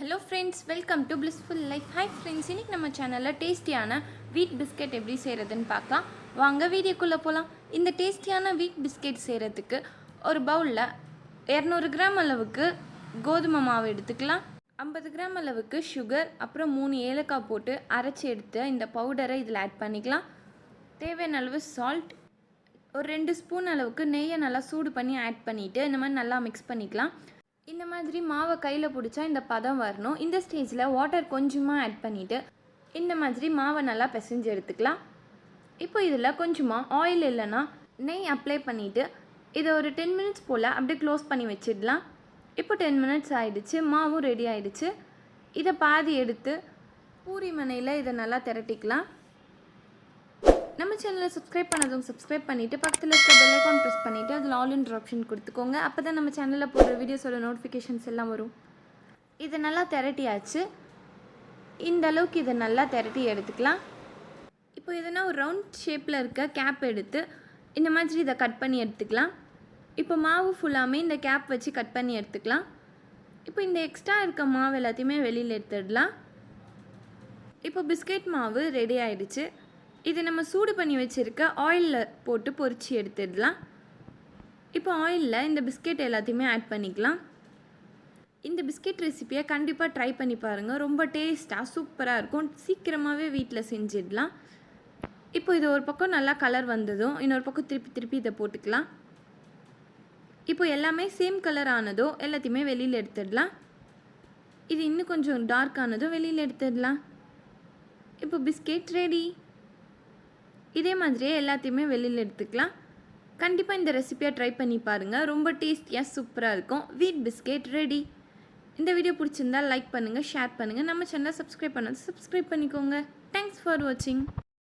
Hello friends, welcome to Blissful Life. Hi friends, இன்னைக்கு நம்ம சேனல்ல டேஸ்டியான வீட் பிஸ்கட் எப்படி செய்யறதுன்னு பார்க்கலாம். வாங்க வீடியோக்குள்ள போலாம். இந்த டேஸ்டியான வீட் பிஸ்கட் செய்யறதுக்கு ஒரு பவுல்ல 200 கிராம் அளவுக்கு கோதுமை மாவு எடுத்துக்கலாம். 50 கிராம் அளவுக்கு சுகர், அப்புறம் 3 ஏலக்காய் போட்டு அரைச்சி எடுத்து இந்த பவுடரை இதில் ஆட் பண்ணிக்கலாம். தேவையான அளவு சால்ட், ஒரு 2 ஸ்பூன் அளவுக்கு நெய்யை நல்லா சூடு பண்ணி ஆட் பண்ணிவிட்டு இந்த மாதிரி நல்லா மிக்ஸ் பண்ணிக்கலாம். இந்த மாதிரி மாவை கையில் பிடிச்சா இந்த பதம் வரணும். இந்த ஸ்டேஜில் வாட்டர் கொஞ்சமாக ஆட் பண்ணிவிட்டு இந்த மாதிரி மாவை நல்லா பிசைஞ்சு எடுத்துக்கலாம். இப்போ இதில் கொஞ்சமாக ஆயில் இல்லைன்னா நெய் அப்ளை பண்ணிவிட்டு இதை ஒரு 10 மினிட்ஸ் போல் அப்படியே க்ளோஸ் பண்ணி வச்சிடலாம். இப்போ 10 மினிட்ஸ் ஆகிடுச்சு, மாவும் ரெடி ஆகிடுச்சு. இதை பாதி எடுத்து பூரி மனையில் இதை நல்லா திரட்டிக்கலாம். நம்ம சேனலை சப்ஸ்கிரைப் பண்ணதும் சப்ஸ்கிரைப் பண்ணிவிட்டு பக்கத்தில் இருக்க பெல் ஐகான் ப்ரெஸ் பண்ணிவிட்டு அதில் ஆல் இன் ஆப்ஷன் கொடுத்துக்கோங்க. அப்போ தான் நம்ம சேனலில் போடுற வீடியோஸோட நோட்டிஃபிகேஷன்ஸ் எல்லாம் வரும். இதை நல்லா திரட்டியாச்சு. இந்த அளவுக்கு இதை நல்லா திரட்டி எடுத்துக்கலாம். இப்போ எதனா ஒரு ரவுண்ட் ஷேப்பில் இருக்க கேப் எடுத்து இந்த மாதிரி இதை கட் பண்ணி எடுத்துக்கலாம். இப்போ மாவு ஃபுல்லாமே இந்த கேப் வச்சு கட் பண்ணி எடுத்துக்கலாம். இப்போ இந்த எக்ஸ்ட்ரா இருக்க மாவு எல்லாத்தையுமே வெளியில் எடுத்துடலாம். இப்போ பிஸ்கெட் மாவு ரெடி ஆகிடுச்சு. இது நம்ம சூடு பண்ணி வச்சுருக்க ஆயிலில் போட்டு பொரித்து எடுத்துடலாம். இப்போ ஆயிலில் இந்த பிஸ்கெட் எல்லாத்தையுமே ஆட் பண்ணிக்கலாம். இந்த பிஸ்கெட் ரெசிப்பியை கண்டிப்பாக ட்ரை பண்ணி பாருங்கள். ரொம்ப டேஸ்ட்டாக சூப்பராக இருக்கும். சீக்கிரமாகவே வீட்டில் செஞ்சிடலாம். இப்போ இது ஒரு பக்கம் நல்லா கலர் வந்ததும் இன்னொரு பக்கம் திருப்பி இதை போட்டுக்கலாம். இப்போ எல்லாமே சேம் கலர் ஆனதோ எல்லாத்தையுமே வெளியில் எடுத்துடலாம். இது இன்னும் கொஞ்சம் டார்க் ஆனதும் வெளியில் எடுத்துடலாம். இப்போ பிஸ்கெட் ரெடி. இதே மாதிரியே எல்லாத்தையுமே வெளியில் எடுத்துக்கலாம். கண்டிப்பாக இந்த ரெசிபியை ட்ரை பண்ணி பாருங்கள். ரொம்ப டேஸ்டியாக சூப்பராக இருக்கும். வீட் பிஸ்கெட் ரெடி. இந்த வீடியோ பிடிச்சிருந்தால் லைக் பண்ணுங்கள், ஷேர் பண்ணுங்கள். நம்ம சேனலை சப்ஸ்கிரைப் பண்ணது சப்ஸ்கிரைப் பண்ணிக்கோங்க. தேங்க்ஸ் ஃபார் வாட்சிங்.